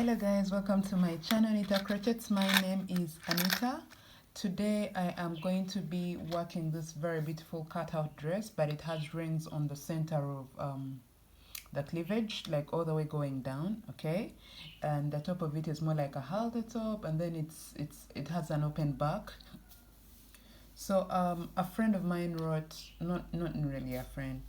Hello guys, welcome to my channel Nitah Crochets. My name is Nitah. Today I am going to be working this very beautiful cutout dress, but it has rings on the center of the cleavage, like all the way going down, okay? And the top of it is more like a halter top, and then it has an open back. So a friend of mine wrote, not really a friend,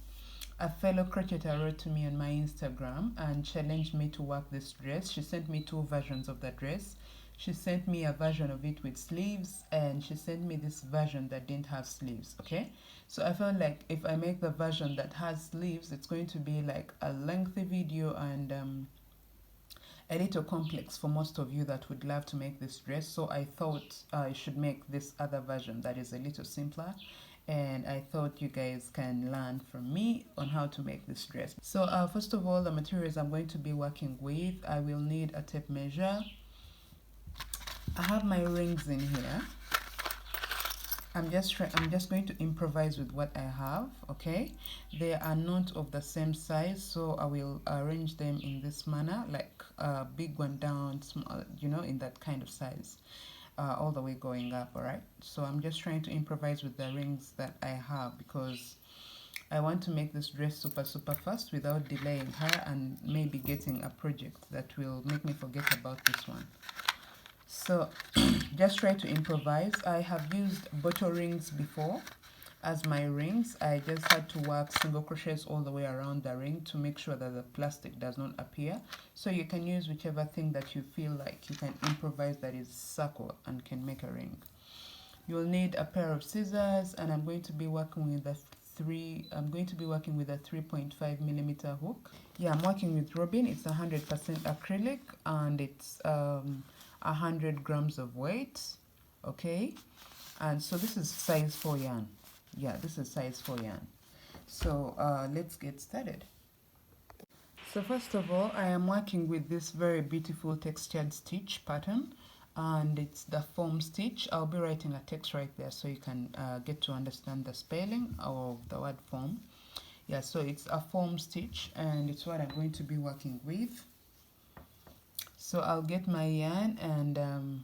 a fellow crocheter wrote to me on my Instagram and challenged me to work this dress. She sent me two versions of the dress. She sent me a version of it with sleeves, and she sent me this version that didn't have sleeves, okay? So I felt like if I make the version that has sleeves, it's going to be like a lengthy video and a little complex for most of you that would love to make this dress. So I thought I should make this other version that is a little simpler, and I thought you guys can learn from me on how to make this dress. So first of all, the materials I'm going to be working with, I will need a tape measure. I have my rings in here. I'm just going to improvise with what I have, okay? They are not of the same size, so I will arrange them in this manner, like a big one down, small, you know, in that kind of size, all the way going up. All right, so I'm just trying to improvise with the rings that I have because I want to make this dress super fast without delaying her and maybe getting a project that will make me forget about this one. So just try to improvise. I have used bottle rings before as my rings. I just had to work single crochets all the way around the ring to make sure that the plastic does not appear. So you can use whichever thing that you feel like you can improvise that is circle and can make a ring. You'll need a pair of scissors, and I'm going to be working with a 3.5 millimeter hook. Yeah, I'm working with Robin. It's 100% acrylic, and it's 100 grams of weight, okay? And so this is size 4 yarn. Yeah, this is size 4 yarn. So let's get started. So first of all, I am working with this very beautiful textured stitch pattern, and it's the foam stitch. I'll be writing a text right there so you can get to understand the spelling of the word foam. Yeah, so it's a foam stitch, and it's what I'm going to be working with. So I'll get my yarn and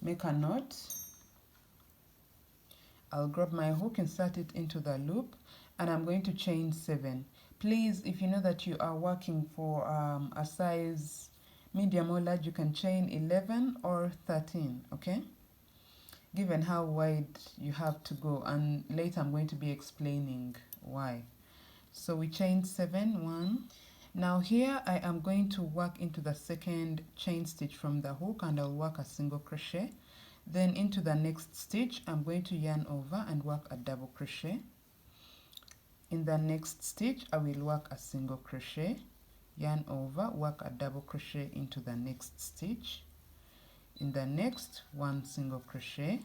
make a knot. I'll grab my hook, insert it into the loop, and I'm going to chain 7. Please, if you know that you are working for a size medium or large, you can chain 11 or 13, okay? Given how wide you have to go, and later I'm going to be explaining why. So we chain 7, 1. Now here I am going to work into the second chain stitch from the hook, and I'll work a single crochet. Then into the next stitch I'm going to yarn over and work a double crochet. In the next stitch I will work a single crochet, yarn over, work a double crochet into the next stitch. In the next, 1 single crochet,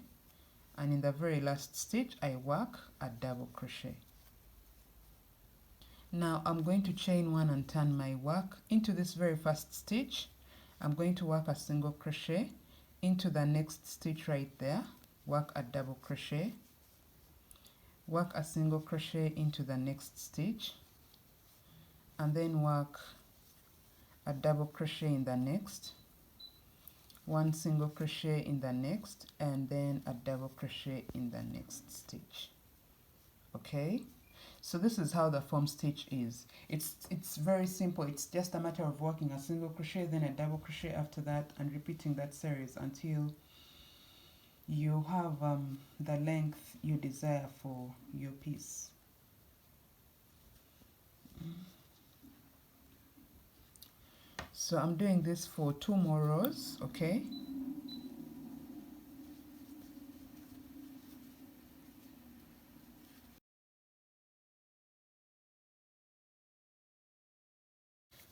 and in the very last stitch I work a double crochet. Now I'm going to chain 1 and turn my work. Into this very first stitch I'm going to work a single crochet. Into the next stitch right there, work a double crochet, work a single crochet into the next stitch, and then work a double crochet in the next, 1 single crochet in the next, and then a double crochet in the next stitch. Okay, so this is how the foam stitch is. It's very simple. It's just a matter of working a single crochet, then a double crochet after that, and repeating that series until you have the length you desire for your piece. So I'm doing this for 2 more rows, okay?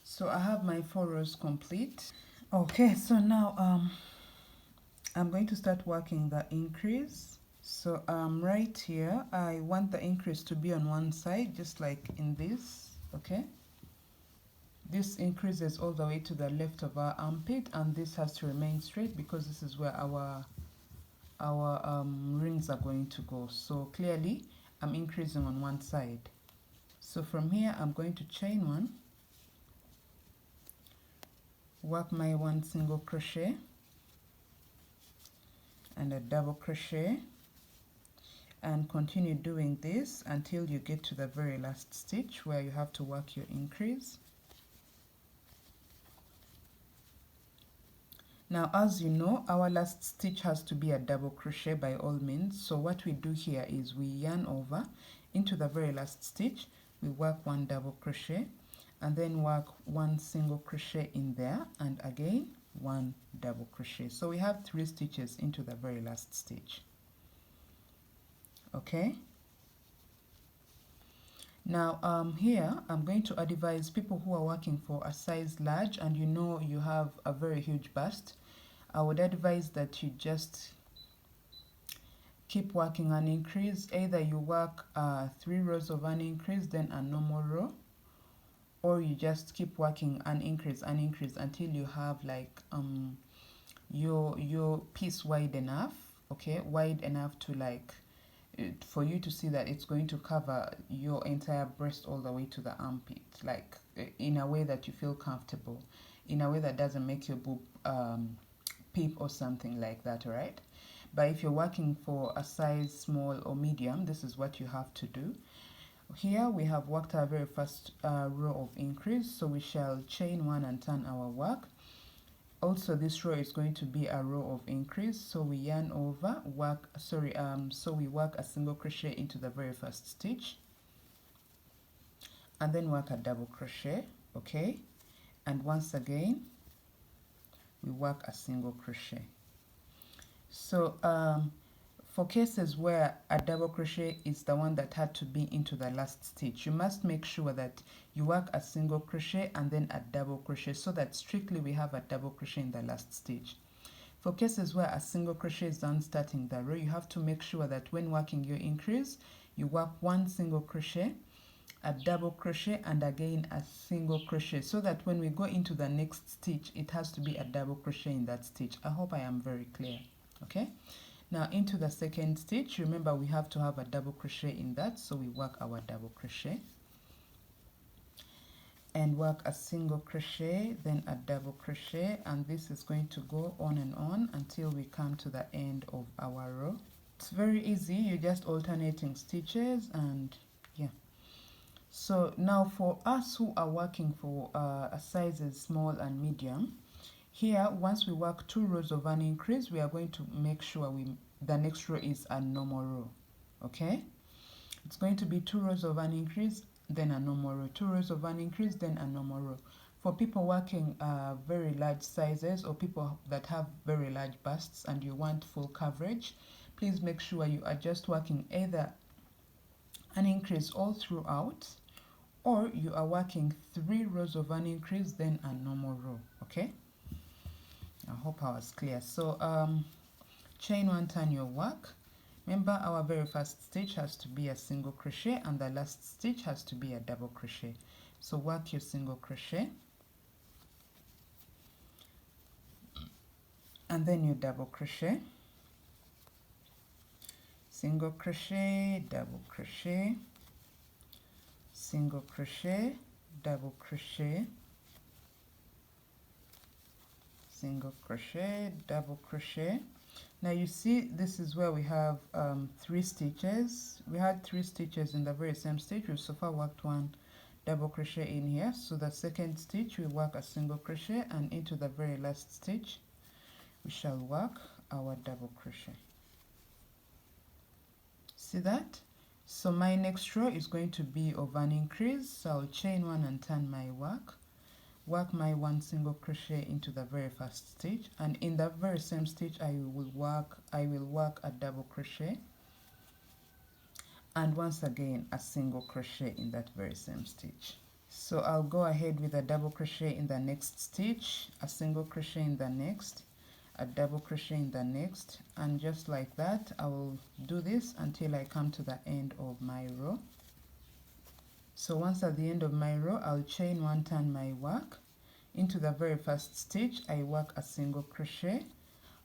So I have my 4 rows complete. Okay, so now I'm going to start working the increase. So right here I want the increase to be on one side, just like in this, okay? This increases all the way to the left of our armpit, and this has to remain straight because this is where our rings are going to go. So clearly I'm increasing on one side. So from here I'm going to chain 1, work my 1 single crochet and a double crochet, and continue doing this until you get to the very last stitch where you have to work your increase. Now, as you know, our last stitch has to be a double crochet by all means. So what we do here is we yarn over into the very last stitch, we work 1 double crochet, and then work 1 single crochet in there, and again 1 double crochet. So we have 3 stitches into the very last stitch. Okay. Now here I'm going to advise people who are working for a size large and you know you have a very huge bust. I would advise that you just keep working an increase. Either you work 3 rows of an increase, then a normal row, or you just keep working an increase until you have like your piece wide enough, okay, wide enough to like for you to see that it's going to cover your entire breast all the way to the armpit, like in a way that you feel comfortable, in a way that doesn't make your boob peep or something like that, all right? But if you're working for a size small or medium, this is what you have to do. Here we have worked our very first row of increase, so we shall chain 1 and turn our work. Also, this row is going to be a row of increase, so we yarn over, so we work a single crochet into the very first stitch, and then work a double crochet, okay? And once again, we work a single crochet. So for cases where a double crochet is the one that had to be into the last stitch, you must make sure that you work a single crochet and then a double crochet, so that strictly we have a double crochet in the last stitch. For cases where a single crochet is done starting the row, you have to make sure that when working your increase, you work 1 single crochet, a double crochet, and again a single crochet, so that when we go into the next stitch, it has to be a double crochet in that stitch. I hope I am very clear, okay? Now into the second stitch, remember we have to have a double crochet in that, so we work our double crochet and work a single crochet, then a double crochet, and this is going to go on and on until we come to the end of our row. It's very easy, you're just alternating stitches, and yeah. So now for us who are working for sizes small and medium, here once we work 2 rows of an increase, we are going to make sure the next row is a normal row, okay? It's going to be 2 rows of an increase, then a normal row, 2 rows of an increase, then a normal row. For people working very large sizes, or people that have very large busts and you want full coverage, please make sure you are just working either an increase all throughout, or you are working 3 rows of an increase, then a normal row, okay? I hope I was clear. So chain 1, turn your work. Remember, our very first stitch has to be a single crochet and the last stitch has to be a double crochet. So work your single crochet and then your double crochet, single crochet, double crochet, single crochet, double crochet, single crochet, double crochet. Now you see this is where we have 3 stitches. We had 3 stitches in the very same stitch. We've so far worked 1 double crochet in here. So the second stitch we work a single crochet, and into the very last stitch we shall work our double crochet. See that? So my next row is going to be of an increase, so I'll chain 1 and turn my work, work my 1 single crochet into the very first stitch, and in the very same stitch I will work a double crochet, and once again a single crochet in that very same stitch. So I'll go ahead with a double crochet in the next stitch, a single crochet in the next, a double crochet in the next, and just like that I will do this until I come to the end of my row. So once at the end of my row, I'll chain 1, turn my work. Into the very first stitch I work a single crochet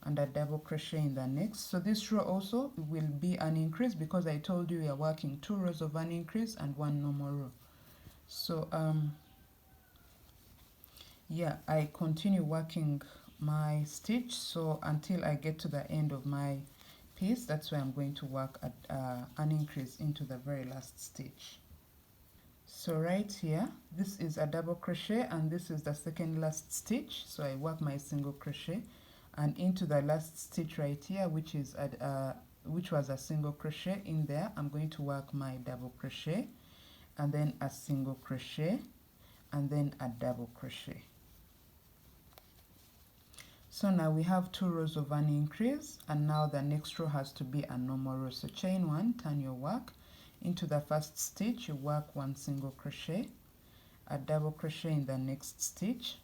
and a double crochet in the next. So this row also will be an increase because I told you we are working 2 rows of an increase and 1 normal row. So yeah, I continue working my stitch, so until I get to the end of my piece, that's where I'm going to work at an increase into the very last stitch. So right here, this is a double crochet and this is the second last stitch, so I work my single crochet and into the last stitch right here, which is which was a single crochet. In there I'm going to work my double crochet and then a single crochet and then a double crochet. So now we have 2 rows of an increase, and now the next row has to be a normal row. So chain 1, turn your work into the first stitch, you work 1 single crochet, a double crochet in the next stitch,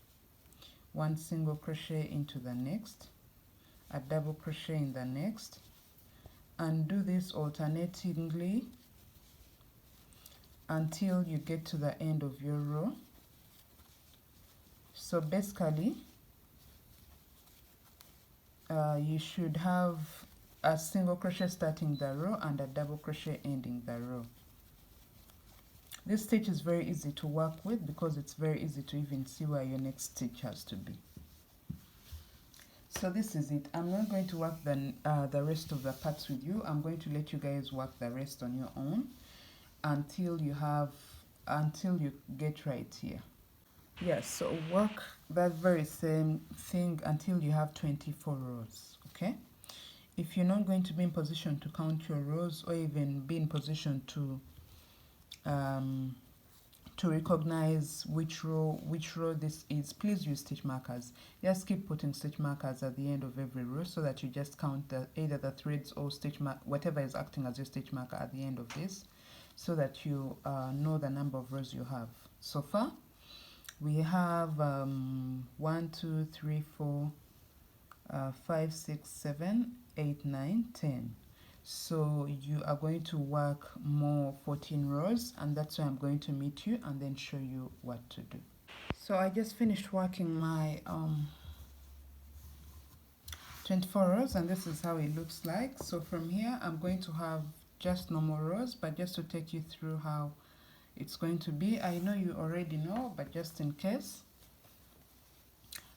1 single crochet into the next, a double crochet in the next, and do this alternatingly until you get to the end of your row. So basically you should have a single crochet starting the row and a double crochet ending the row. This stitch is very easy to work with because it's very easy to even see where your next stitch has to be. So this is it. I'm not going to work the rest of the parts with you. I'm going to let you guys work the rest on your own until you get right here. Yes, so work that very same thing until you have 24 rows, okay? If you're not going to be in position to count your rows or even be in position to recognize which row this is, please use stitch markers. Just keep putting stitch markers at the end of every row so that you just count either the threads or stitch mark, whatever is acting as your stitch marker at the end of this, so that you know the number of rows you have. So far we have 1 2 3 4 5 6 7 8 9 10. So you are going to work more 14 rows, and that's where I'm going to meet you and then show you what to do. So I just finished working my 24 rows, and this is how it looks like. So from here I'm going to have just normal rows, but just to take you through how it's going to be. I know you already know, but just in case,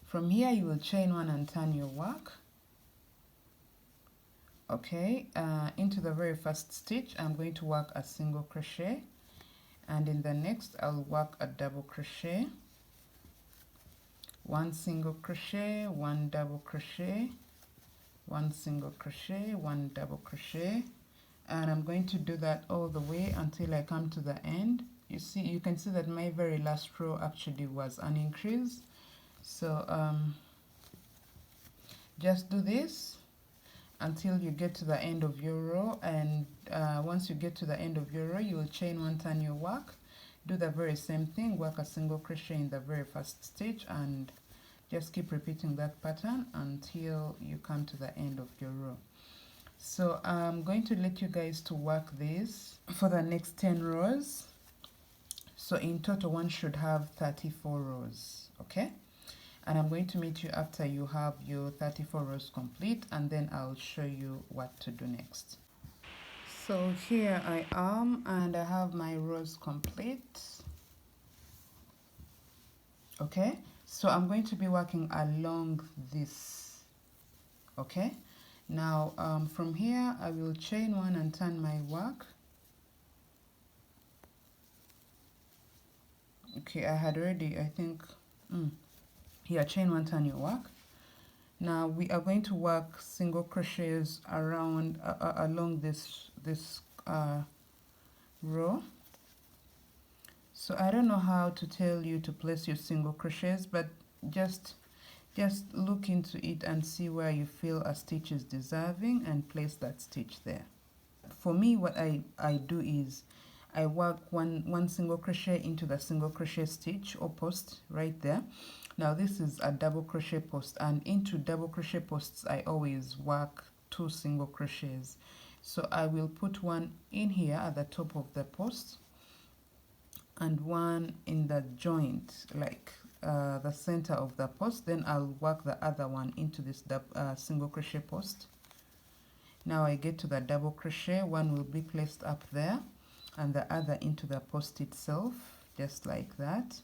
from here you will chain 1 and turn your work. Okay, into the very first stitch I'm going to work a single crochet, and in the next I'll work a double crochet, 1 single crochet, 1 double crochet, 1 single crochet, 1 double crochet, and I'm going to do that all the way until I come to the end. You can see that my very last row actually was an increase. So just do this until you get to the end of your row, and once you get to the end of your row you will chain 1, turn your work, do the very same thing, work a single crochet in the very first stitch, and just keep repeating that pattern until you come to the end of your row. So I'm going to let you guys to work this for the next 10 rows. So in total one should have 34 rows, okay? And I'm going to meet you after you have your 34 rows complete, and then I'll show you what to do next. So here I am, and I have my rows complete. Okay, so I'm going to be working along this. Okay, now from here I will chain 1 and turn my work. Okay, I had already, I think, here, chain 1, turn your work. Now we are going to work single crochets around along this row. So I don't know how to tell you to place your single crochets, but just look into it and see where you feel a stitch is deserving and place that stitch there. For me, what I do is I work one single crochet into the single crochet stitch or post right there. Now this is a double crochet post, and into double crochet posts I always work 2 single crochets. So I will put 1 in here at the top of the post and 1 in the joint, like the center of the post. Then I'll work the other one into this single crochet post. Now I get to the double crochet, 1 will be placed up there and the other into the post itself, just like that.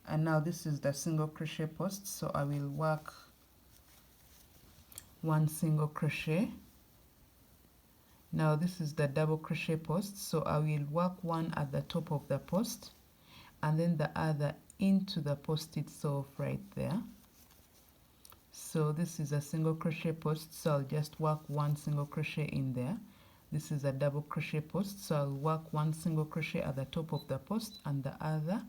And now this is the single crochet post, so I will work one single crochet. Now this is the double crochet post, so I will work one at the top of the post and then the other into the post itself right there. So this is a single crochet post, so I'll just work one single crochet in there. This is a double crochet post, so I'll work one single crochet at the top of the post and the other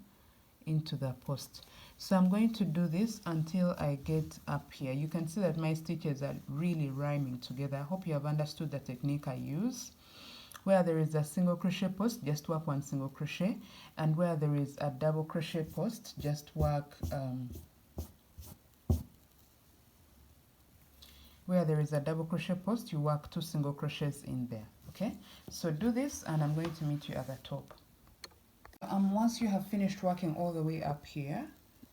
into the post. So I'm going to do this until I get up here. You can see that my stitches are really rhyming together. I hope you have understood the technique I use. Where there is a single crochet post, just work one single crochet, and where there is a double crochet post, just work where there is a double crochet post, you work two single crochets in there. Okay, so do this and I'm going to meet you at the top. Once you have finished working all the way up here,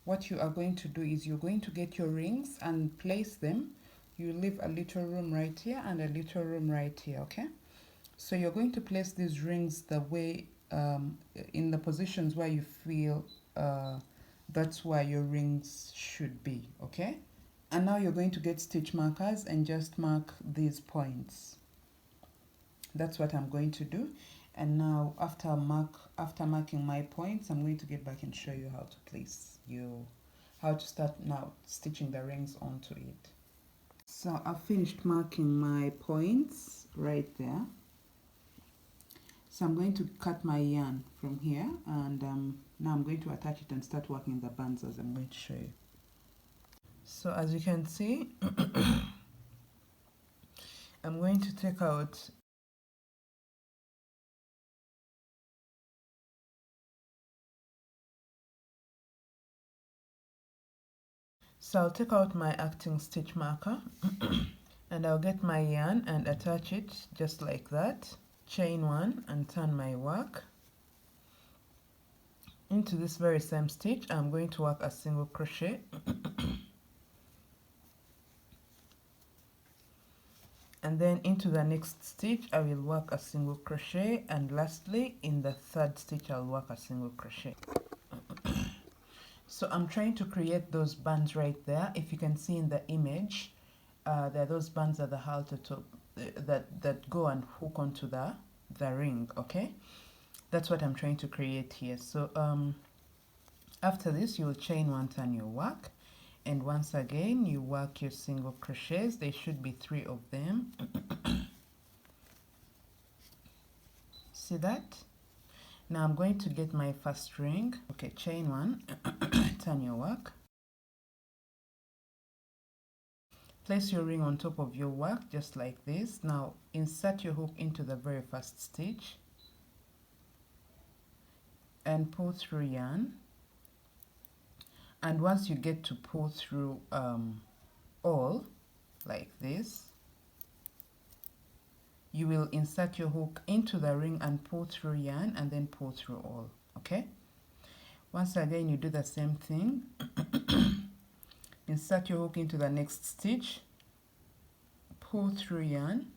what you are going to do is you're going to get your rings and place them. You leave a little room right here and a little room right here. Okay, so you're going to place these rings the way in the positions where you feel that's where your rings should be. Okay, and now you're going to get stitch markers and just mark these points. That's what I'm going to do. And now after marking my points, I'm going to get back and show you how to place how to start now stitching the rings onto it. So I've finished marking my points right there. So I'm going to cut my yarn from here, and now I'm going to attach it and start working the bands as I'm going to show you. So as you can see, I'm going to take out So I'll take out my acting stitch marker and I'll get my yarn and attach it just like that. Chain one and turn my work. Into this very same stitch, I'm going to work a single crochet. And then into the next stitch, I will work a single crochet, and lastly, in the third stitch, I'll work a single crochet. So I'm trying to create those bands right there. If you can see in the image, there are those bands at the halter top that go and hook onto the ring. Okay, that's what I'm trying to create here. So after this, you will chain one, turn your work, and once again you work your single crochets. There should be 3 of them. See that? Now I'm going to get my first ring. Okay, chain one, turn your work. Place your ring on top of your work just like this. Now insert your hook into the very first stitch and pull through yarn. And once you get to pull through all like this, you will insert your hook into the ring and pull through yarn and then pull through all. Okay, once again you do the same thing. Insert your hook into the next stitch, pull through yarn.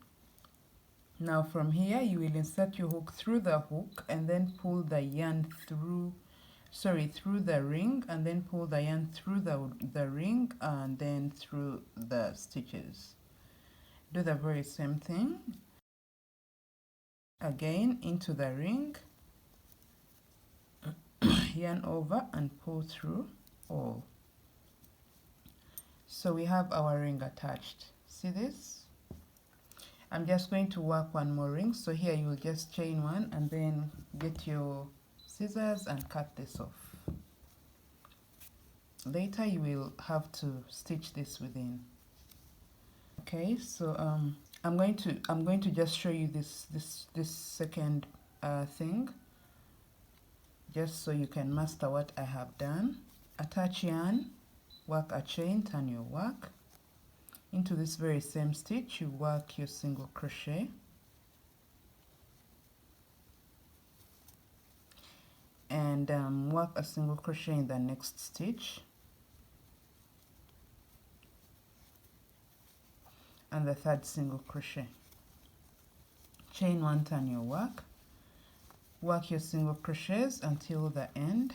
Now from here you will insert your hook through the hook and then pull the yarn through the ring, and then pull the yarn through the ring and then through the stitches. Do the very same thing again, into the ring, yarn over and pull through all. So we have our ring attached. See this? I'm just going to work one more ring. So here you will just chain one and then get your scissors and cut this off. Later you will have to stitch this within. Okay, so I'm going to just show you this second thing, just so you can master what I have done. Attach yarn, work a chain, turn your work. Into this very same stitch, you work your single crochet. And work a single crochet in the next stitch. And the third single crochet. Chain one, turn your work. Work your single crochets until the end.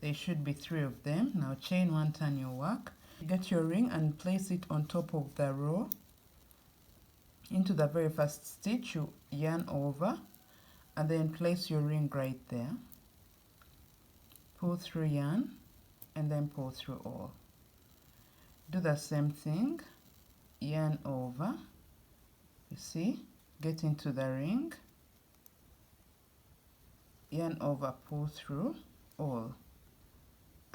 There should be 3 of them. Now chain 1, turn your work. Get your ring and place it on top of the row. Into the very first stitch, you yarn over and then place your ring right there. Pull through yarn and then pull through all. Do the same thing, yarn over, you see, get into the ring, yarn over, pull through all.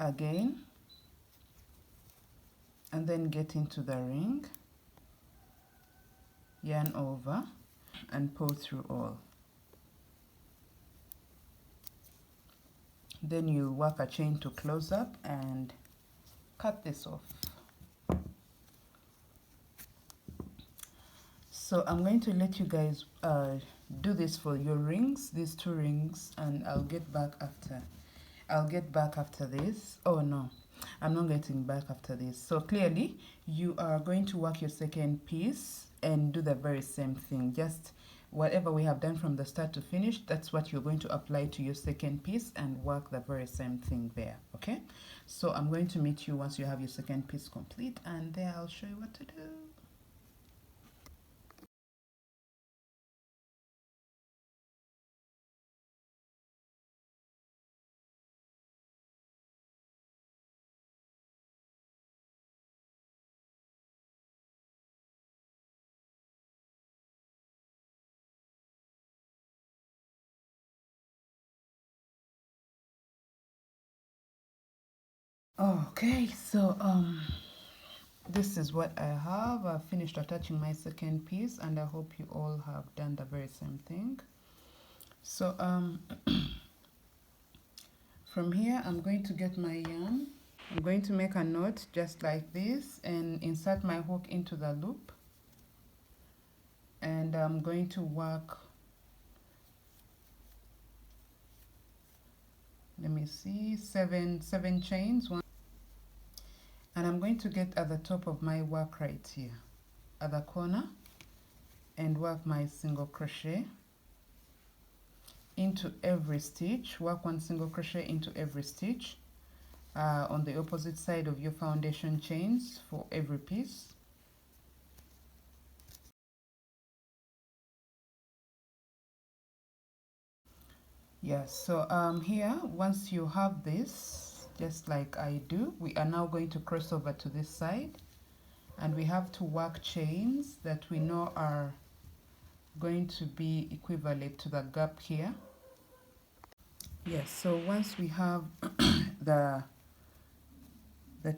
Again, and then get into the ring, yarn over and pull through all. Then you work a chain to close up and cut this off. So I'm going to let you guys do this for your rings, these 2 rings, and I'll get back after this. Oh no, I'm not getting back after this. So clearly you are going to work your second piece and do the very same thing. Just whatever we have done from the start to finish, that's what you're going to apply to your second piece and work the very same thing there. Okay, so I'm going to meet you once you have your second piece complete, and there I'll show you what to do. Okay, so this is what I have. I've finished attaching my second piece, and I hope you all have done the very same thing. So from here I'm going to get my yarn. I'm going to make a knot just like this and insert my hook into the loop, and I'm going to work, let me see, seven chains. And I'm going to get at the top of my work right here at the corner and work my single crochet into every stitch. Work 1 single crochet into every stitch on the opposite side of your foundation chains for every piece. Yeah, so here, once you have this, just like I do, we are now going to cross over to this side, and we have to work chains that we know are going to be equivalent to the gap here. Yes, so once we have the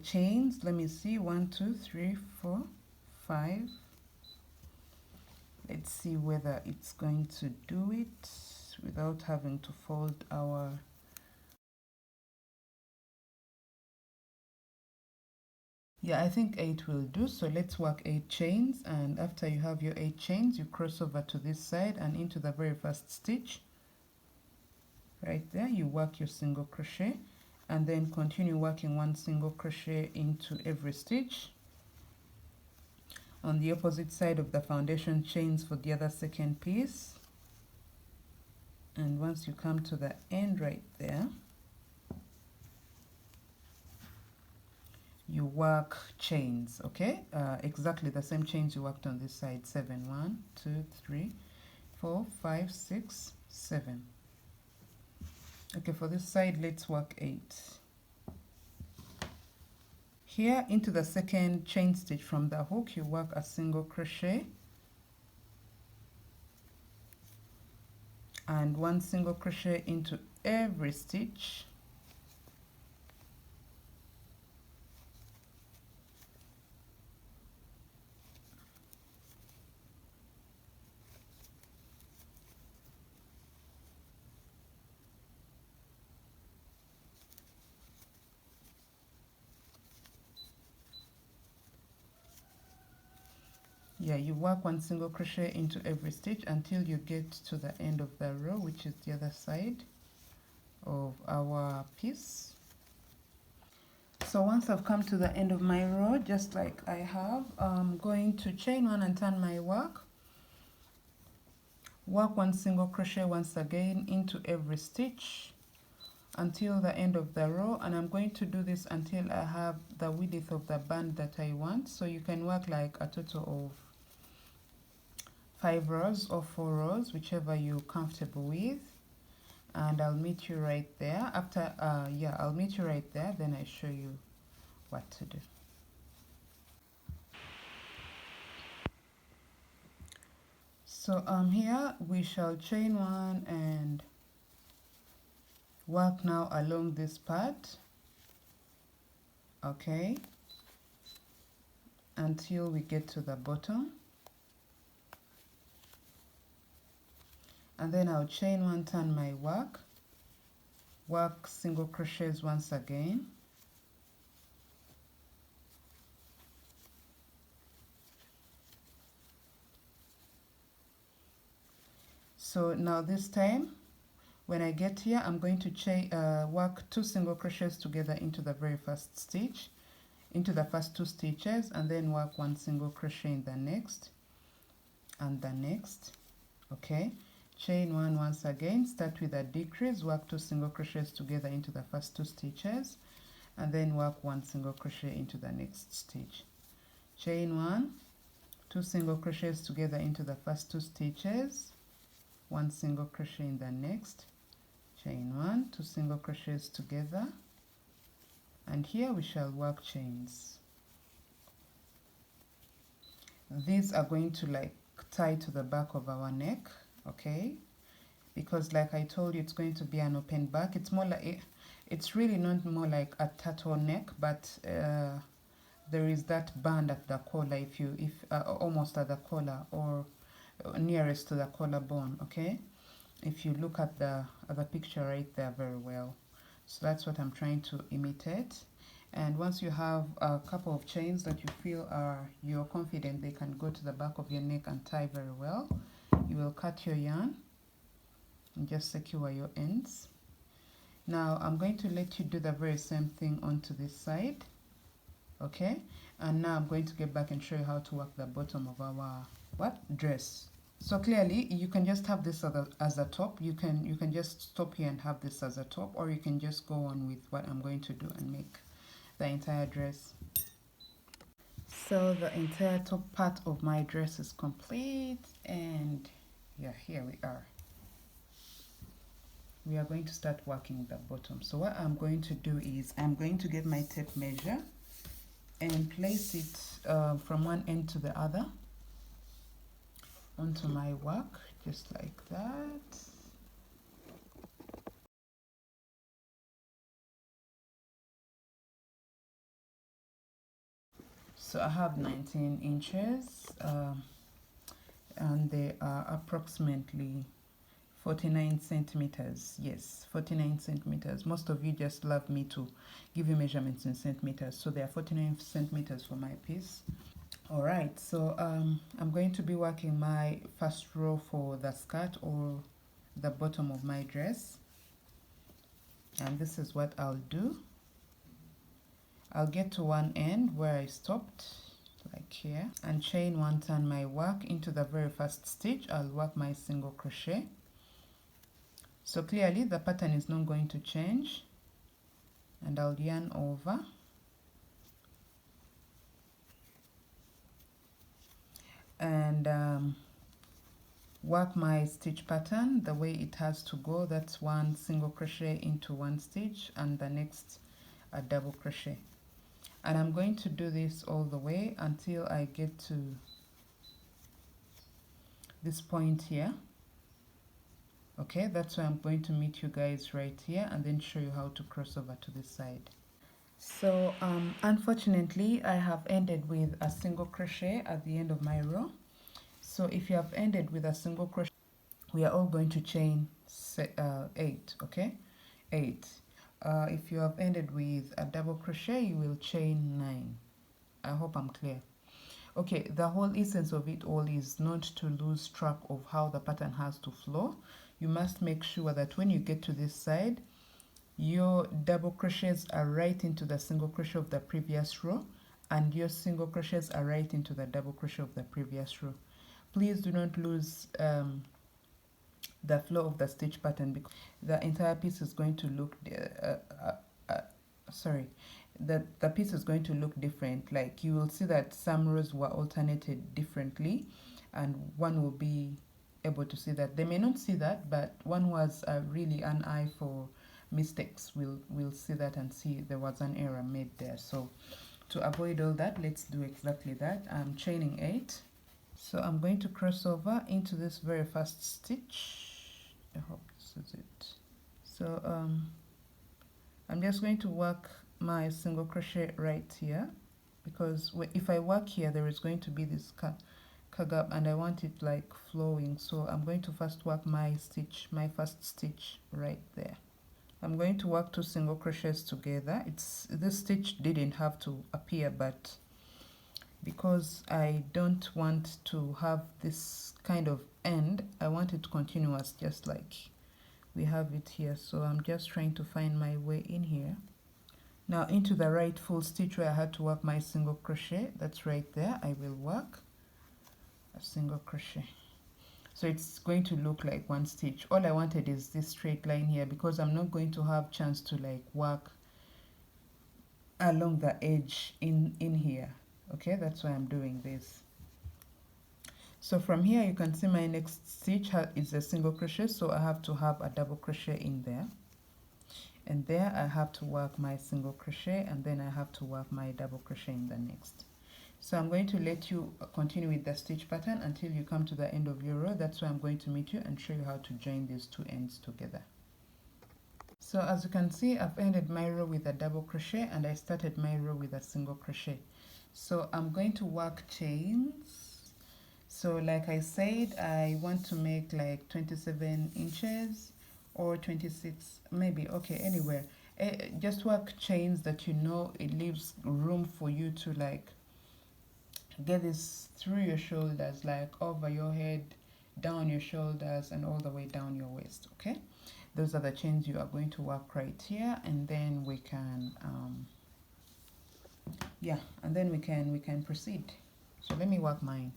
chains, let me see, 1 2 3 4 5. Let's see whether it's going to do it without having to fold our Yeah, I think 8 will do. So let's work 8 chains, and after you have your 8 chains, you cross over to this side and into the very first stitch. Right there, you work your single crochet and then continue working 1 single crochet into every stitch on the opposite side of the foundation chains for the other second piece. And once you come to the end right there, you work chains, okay? Exactly the same chains you worked on this side. 7 1 2 3 4 5 6 7. Okay, for this side let's work 8. Here into the second chain stitch from the hook, you work a single crochet and 1 single crochet into every stitch. Yeah, you work 1 single crochet into every stitch until you get to the end of the row, which is the other side of our piece. So once I've come to the end of my row, just like I have, I'm going to chain 1 and turn my work. Work 1 single crochet once again into every stitch until the end of the row, and I'm going to do this until I have the width of the band that I want. So you can work like a total of 5 rows or 4 rows, whichever you're comfortable with. And I'll meet you right there after I'll meet you right there, then I show you what to do. So here we shall chain 1 and work now along this part, okay, until we get to the bottom, and then I'll chain 1, turn my work single crochets once again, so now this time when I get here, I'm going to work 2 single crochets together into the very first stitch, into the first 2 stitches, and then work 1 single crochet in the next and the next, okay. Chain 1 once again, start with a decrease, work 2 single crochets together into the first 2 stitches, and then work 1 single crochet into the next stitch. Chain 1, 2 single crochets together into the first 2 stitches, 1 single crochet in the next, chain 1, 2 single crochets together, and here we shall work chains. These are going to like tie to the back of our neck, okay, because like I told you, it's going to be an open back. It's more like it's really not more like a turtleneck, but there is that band at the collar, if almost at the collar or nearest to the collarbone, okay, if you look at the picture right there very well. So that's what I'm trying to imitate. And once you have a couple of chains that you feel you're confident they can go to the back of your neck and tie very well, you will cut your yarn and just secure your ends. Now I'm going to let you do the very same thing onto this side, okay, and now I'm going to get back and show you how to work the bottom of our dress. So clearly you can just have this as a top. You can just stop here and have this as a top, or you can just go on with what I'm going to do and make the entire dress. So the entire top part of my dress is complete, and yeah, here we are. We are going to start working the bottom. So what I'm going to do is I'm going to get my tape measure and place it from one end to the other onto my work, just like that. So I have 19 inches and they are approximately 49 centimeters. Yes, 49 centimeters. Most of you just love me to give you measurements in centimeters, so they are 49 centimeters for my piece. All right, so I'm going to be working my first row for the skirt or the bottom of my dress, and this is what I'll do. I'll get to one end where I stopped, like here, and chain 1, turn my work into the very first stitch. I'll work my single crochet. So clearly the pattern is not going to change, and I'll yarn over. And work my stitch pattern the way it has to go. That's 1 single crochet into 1 stitch, and the next a double crochet. And I'm going to do this all the way until I get to this point here. Okay, that's why I'm going to meet you guys right here and then show you how to cross over to this side. So unfortunately I have ended with a single crochet at the end of my row. So if you have ended with a single crochet, we are all going to chain 8, okay, 8. If you have ended with a double crochet, you will chain 9. I hope I'm clear. Okay, the whole essence of it all is not to lose track of how the pattern has to flow. You must make sure that when you get to this side, your double crochets are right into the single crochet of the previous row, and your single crochets are right into the double crochet of the previous row. Please do not lose the flow of the stitch pattern, because the entire piece is going to look sorry, the piece is going to look different. Like you will see that some rows were alternated differently, and one will be able to see that. They may not see that, but one was really an eye for mistakes will see that and see there was an error made there. So to avoid all that, let's do exactly that. I'm chaining 8. So I'm going to cross over into this very first stitch. I hope this is it. So I'm just going to work my single crochet right here, because if I work here, there is going to be this gap, and I want it like flowing. So I'm going to first work my first stitch right there. I'm going to work 2 single crochets together. This stitch didn't have to appear, but because I don't want to have this kind of end, I want it continuous, just like we have it here. So I'm just trying to find my way in here. Now into the right full stitch where I had to work my single crochet, that's right there, I will work a single crochet. So it's going to look like one stitch. All I wanted is this straight line here, because I'm not going to have chance to like work along the edge in here. Okay, that's why I'm doing this. So from here you can see my next stitch is a single crochet, so I have to have a double crochet in there, and there I have to work my single crochet, and then I have to work my double crochet in the next. So I'm going to let you continue with the stitch pattern until you come to the end of your row. That's where I'm going to meet you and show you how to join these 2 ends together. So as you can see, I've ended my row with a double crochet, and I started my row with a single crochet. So I'm going to work chains. So like I said, I want to make like 27 inches or 26, maybe, okay, anywhere. Just work chains that you know it leaves room for you to like get this through your shoulders, like over your head, down your shoulders, and all the way down your waist. Okay, those are the chains you are going to work right here, and then we can yeah, and then we can proceed. So let me work mine.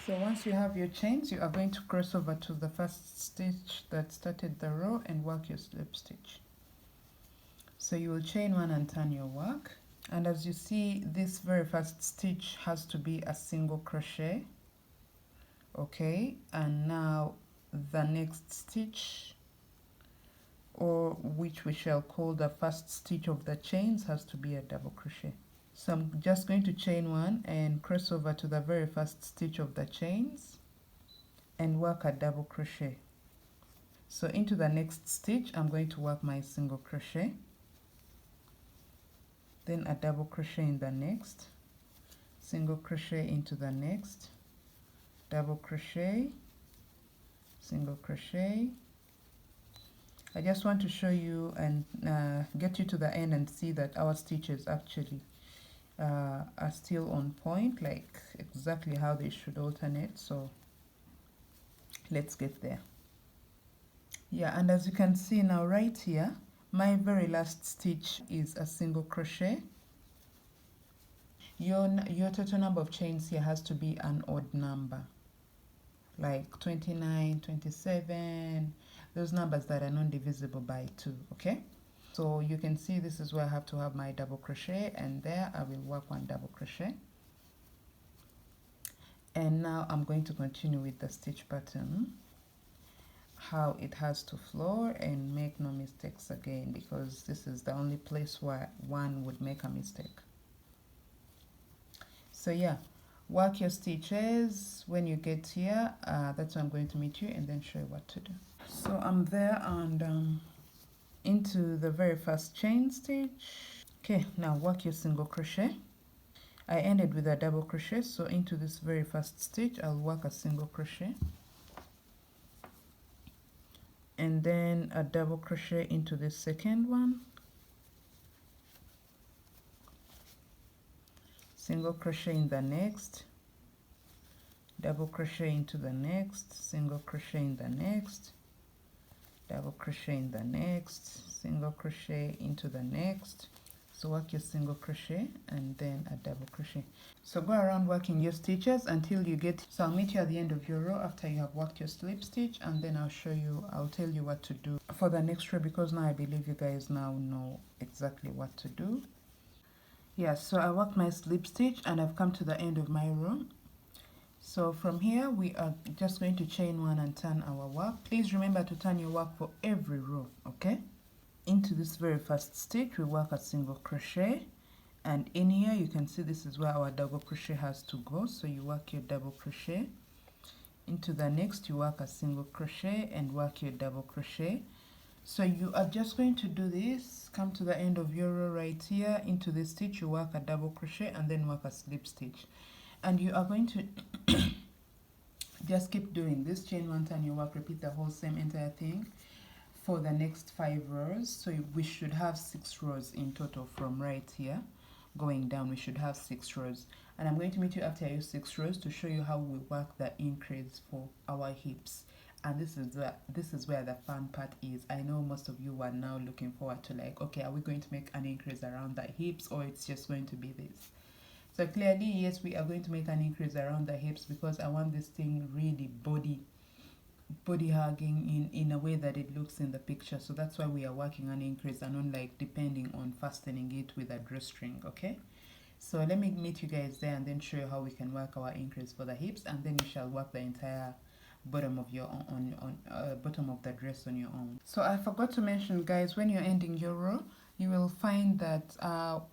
So once you have your chains, you are going to cross over to the first stitch that started the row and work your slip stitch. So you will chain 1 and turn your work. And as you see, this very first stitch has to be a single crochet. Okay, and now the next stitch, or which we shall call the first stitch of the chains, has to be a double crochet. So I'm just going to chain 1 and cross over to the very first stitch of the chains and work a double crochet. So into the next stitch, I'm going to work my single crochet, then a double crochet in the next, single crochet into the next, double crochet, single crochet. I just want to show you and get you to the end and see that our stitches actually are still on point, like exactly how they should alternate. So let's get there. Yeah, and as you can see now right here, my very last stitch is a single crochet. Your total number of chains here has to be an odd number, like 29, 27, those numbers that are non-divisible by 2. Okay, so you can see this is where I have to have my double crochet, and there I will work 1 double crochet. And now I'm going to continue with the stitch pattern, how it has to flow, and make no mistakes again, because this is the only place where one would make a mistake. So yeah, work your stitches. When you get here, that's where I'm going to meet you and then show you what to do. So I'm there and into the very first chain stitch. Okay, now work your single crochet. I ended with a double crochet, so into this very first stitch I'll work a single crochet and then a double crochet into the second one, single crochet in the next, double crochet into the next, single crochet in the next, double crochet in the next, single crochet into the next, So work your single crochet and then a double crochet. So go around working your stitches until you get, so I'll meet you at the end of your row after you have worked your slip stitch, and then I'll tell you what to do for the next row, because now I believe you guys now know exactly what to do. Yeah, so I worked my slip stitch and I've come to the end of my row. So from here we are just going to chain one and turn our work. Please remember to turn your work for every row, okay? Into this very first stitch we work a single crochet, and in here you can see this is where our double crochet has to go, so you work your double crochet. Into the next you work a single crochet and work your double crochet. So you are just going to do this, come to the end of your row right here, into this stitch you work a double crochet and then work a slip stitch, and you are going to just keep doing this, chain one, turn your work, repeat the whole same entire thing for the next 5 rows. So we should have 6 rows in total from right here going down. We should have 6 rows, and I'm going to meet you after I use 6 rows to show you how we work the increase for our hips. And this is where the fun part is. I know most of you are now looking forward to, like, okay, are we going to make an increase around the hips, or it's just going to be this? So clearly, yes, we are going to make an increase around the hips, because I want this thing really body hugging in a way that it looks in the picture. So that's why we are working an increase and not like depending on fastening it with a drawstring, okay? So let me meet you guys there and then show you how we can work our increase for the hips, and then you shall work the entire bottom of your bottom of the dress on your own. So I forgot to mention, guys, when you're ending your row, you will find that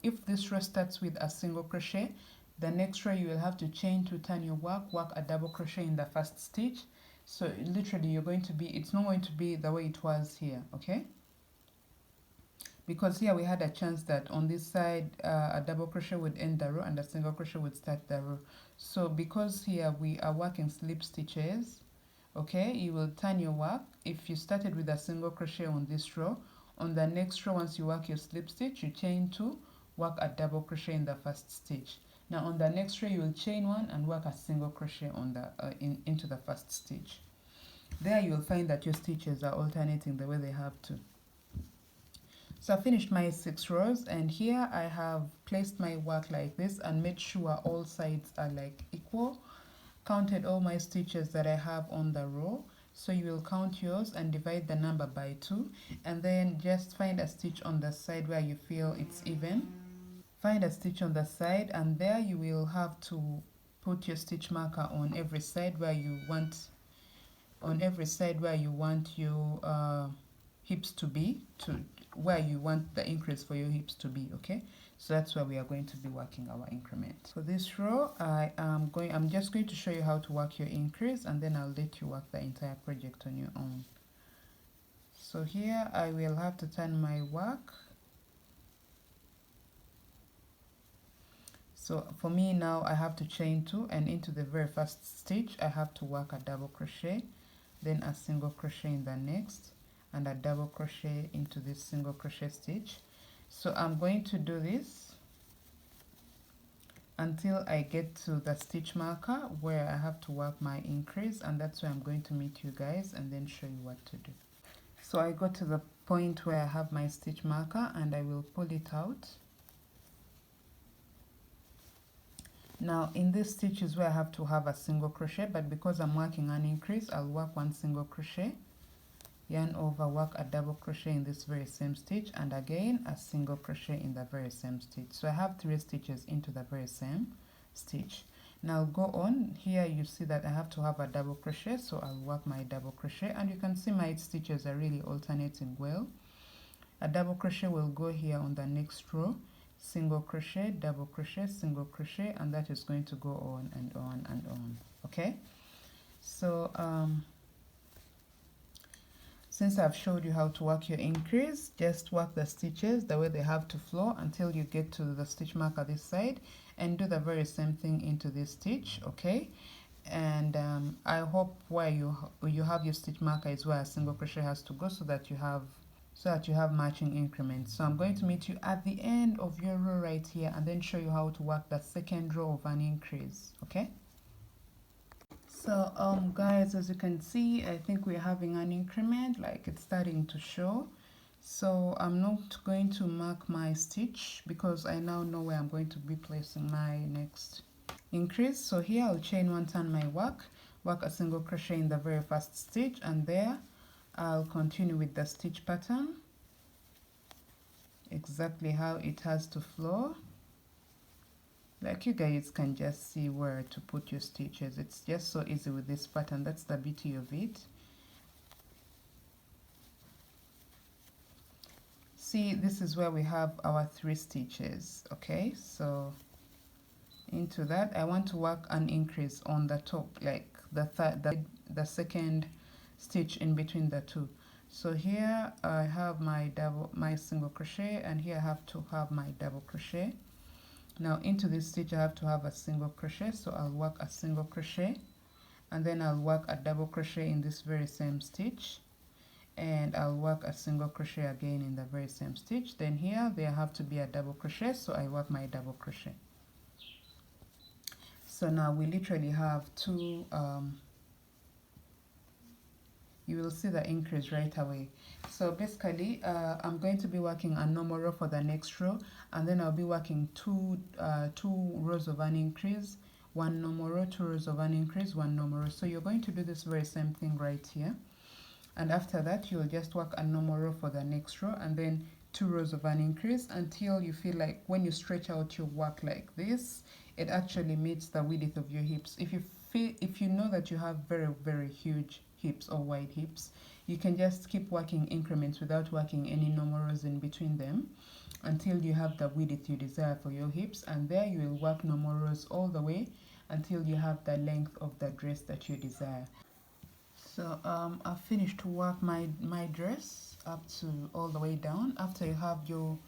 if this row starts with a single crochet, the next row you will have to chain to turn your work a double crochet in the first stitch. So literally you're going to be, it's not going to be the way it was here, okay? Because here we had a chance that on this side a double crochet would end the row and a single crochet would start the row. So because here we are working slip stitches, okay, you will turn your work. If you started with a single crochet on this row, on the next row, once you work your slip stitch, you chain 2, work a double crochet in the first stitch. Now on the next row you will chain 1 and work a single crochet on the into the first stitch. There you will find that your stitches are alternating the way they have to. So I finished my 6 rows, and here I have placed my work like this and made sure all sides are like equal. Counted all my stitches that I have on the row. So you will count yours and divide the number by 2, and then just find a stitch on the side where you feel it's even. Find a stitch on the side, and there you will have to put your stitch marker on every side where you want your hips to be, where you want the increase for your hips to be, okay? So that's where we are going to be working our increment. For this row, I'm just going to show you how to work your increase, and then I'll let you work the entire project on your own. So here I will have to turn my work. So for me now I have to chain 2, and into the very first stitch I have to work a double crochet, then a single crochet in the next, and a double crochet into this single crochet stitch. So I'm going to do this until I get to the stitch marker where I have to work my increase, and that's where I'm going to meet you guys and then show you what to do. So I got to the point where I have my stitch marker, and I will pull it out. Now in this stitch is where I have to have a single crochet, but because I'm working an increase, I'll work 1 single crochet, yarn over, work a double crochet in this very same stitch, and again a single crochet in the very same stitch. So I have 3 stitches into the very same stitch. Now I'll go on. Here you see that I have to have a double crochet, so I'll work my double crochet, and you can see my stitches are really alternating well. A double crochet will go here on the next row, single crochet, double crochet, single crochet, and that is going to go on and on and on, okay? So since I've showed you how to work your increase, just work the stitches the way they have to flow until you get to the stitch marker this side, and do the very same thing into this stitch, okay? And I hope where you have your stitch marker is where a single crochet has to go, so that you have matching increments. So I'm going to meet you at the end of your row right here, and then show you how to work the second row of an increase, okay? So guys, as you can see, I think we're having an increment, like it's starting to show. So I'm not going to mark my stitch because I now know where I'm going to be placing my next increase. So here I'll chain 1, turn my work a single crochet in the very first stitch, and there I'll continue with the stitch pattern exactly how it has to flow. Like, you guys can just see where to put your stitches. It's just so easy with this pattern. That's the beauty of it. See, this is where we have our 3 stitches. Okay, so into that I want to work an increase on the top, like the second stitch in between the two. So here I have my single crochet, and here I have to have my double crochet. Now into this stitch I have to have a single crochet, so I'll work a single crochet, and then I'll work a double crochet in this very same stitch, and I'll work a single crochet again in the very same stitch. Then here there have to be a double crochet, so I work my double crochet. So now we literally have 2, you will see the increase right away. So basically I'm going to be working a normal row for the next row, and then I'll be working two rows of an increase, 1 normal row, 2 rows of an increase, 1 normal row. So you're going to do this very same thing right here, and after that you'll just work a normal row for the next row, and then 2 rows of an increase until you feel like when you stretch out your work like this, it actually meets the width of your hips. If you know that you have very huge hips or wide hips, you can just keep working increments without working any normal rows in between them until you have the width you desire for your hips, and there you will work normal rows all the way until you have the length of the dress that you desire. So I've finished to work my dress up to all the way down. After you have your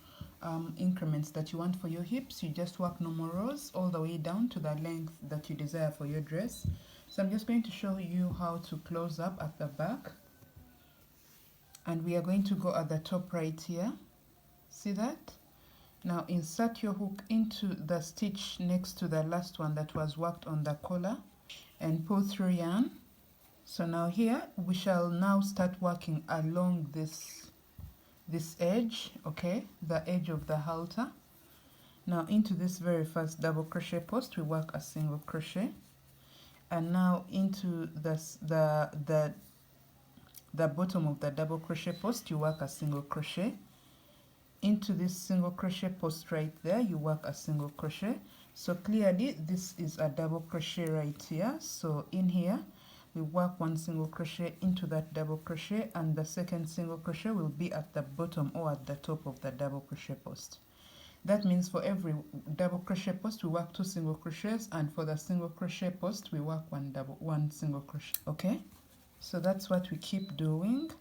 increments that you want for your hips, you just work normal rows all the way down to the length that you desire for your dress. So I'm just going to show you how to close up at the back, and we are going to go at the top right here. See that? Now insert your hook into the stitch next to the last one that was worked on the collar, and pull through yarn. So now here we shall now start working along this edge, okay, the edge of the halter. Now into this very first double crochet post we work a single crochet, and now into the bottom of the double crochet post you work a single crochet. Into this single crochet post right there you work a single crochet. So clearly this is a double crochet right here, so in here we work 1 single crochet into that double crochet, and the second single crochet will be at the bottom or at the top of the double crochet post. That means for every double crochet post we work 2 single crochets, and for the single crochet post we work 1 single crochet. Okay, so that's what we keep doing.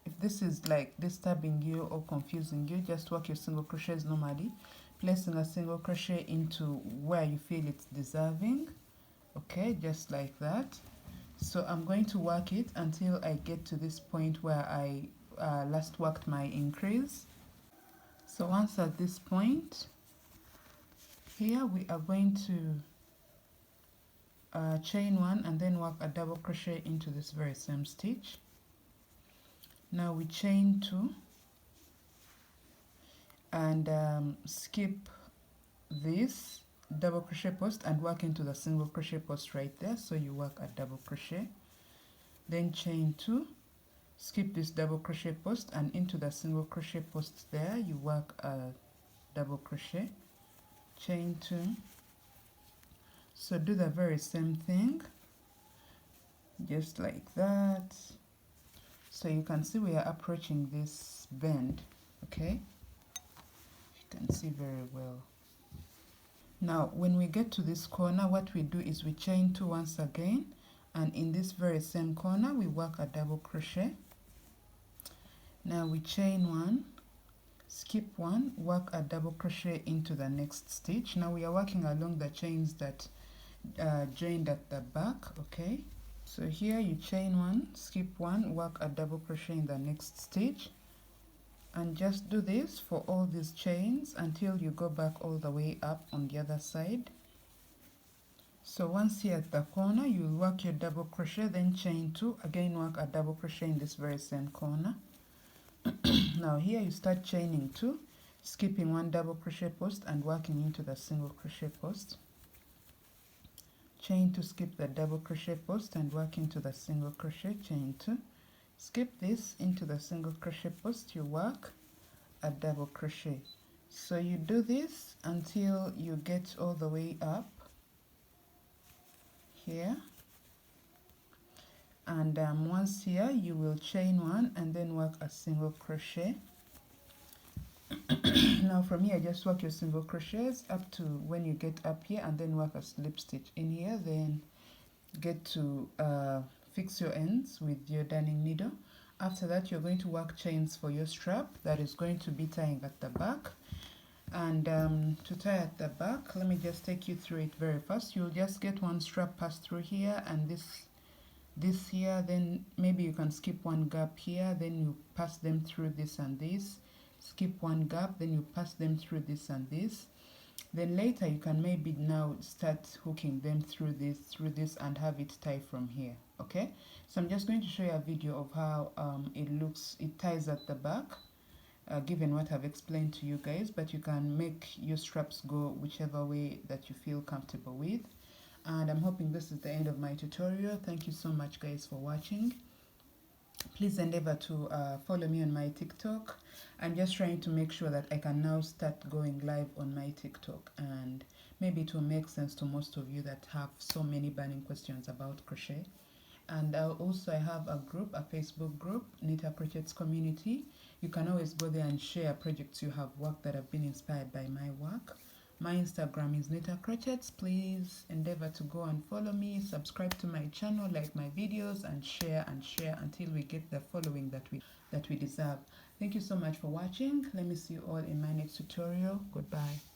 If this is like disturbing you or confusing you, just work your single crochets normally, placing a single crochet into where you feel it's deserving. Okay, just like that. So I'm going to work it until I get to this point where I last worked my increase. So once at this point here we are going to chain 1 and then work a double crochet into this very same stitch. Now we chain 2 and skip this double crochet post and work into the single crochet post right there. So you work a double crochet, then chain 2, skip this double crochet post, and into the single crochet post there you work a double crochet, chain 2. So do the very same thing just like that. So you can see we are approaching this bend, okay, you can see very well. Now when we get to this corner, what we do is we chain 2 once again, and in this very same corner we work a double crochet. Now we chain 1, skip 1, work a double crochet into the next stitch. Now we are working along the chains that joined at the back, okay. So here you chain 1, skip 1, work a double crochet in the next stitch, and just do this for all these chains until you go back all the way up on the other side. So once you're at the corner, you'll work your double crochet, then chain 2, again work a double crochet in this very same corner. Now here you start chaining 2, skipping 1 double crochet post and working into the single crochet post. Chain 2, skip the double crochet post and work into the single crochet, chain 2, skip this into the single crochet post, you work a double crochet. So you do this until you get all the way up here, and once here you will chain 1 and then work a single crochet. Now from here just work your single crochets up to when you get up here, and then work a slip stitch in here, then get to fix your ends with your darning needle. After that you're going to work chains for your strap that is going to be tying at the back. And to tie at the back, let me just take you through it very fast. You'll just get 1 strap pass through here and this here, then maybe you can skip 1 gap here, then you pass them through this and this, skip 1 gap, then you pass them through this and this. Then later you can maybe now start hooking them through this and have it tie from here. Okay, so I'm just going to show you a video of how it ties at the back, given what I've explained to you guys, but you can make your straps go whichever way that you feel comfortable with. And I'm hoping this is the end of my tutorial. Thank you so much guys for watching. Please endeavor to follow me on my TikTok. I'm just trying to make sure that I can now start going live on my TikTok, and maybe it will make sense to most of you that have so many burning questions about crochet. And also I have a group, a Facebook group, Nitah Crochets Community. You can always go there and share projects you have worked that have been inspired by my work. My Instagram is Nitah Crochets. Please endeavor to go and follow me, subscribe to my channel, like my videos, and share until we get the following that we deserve. Thank you so much for watching. Let me see you all in my next tutorial. Goodbye.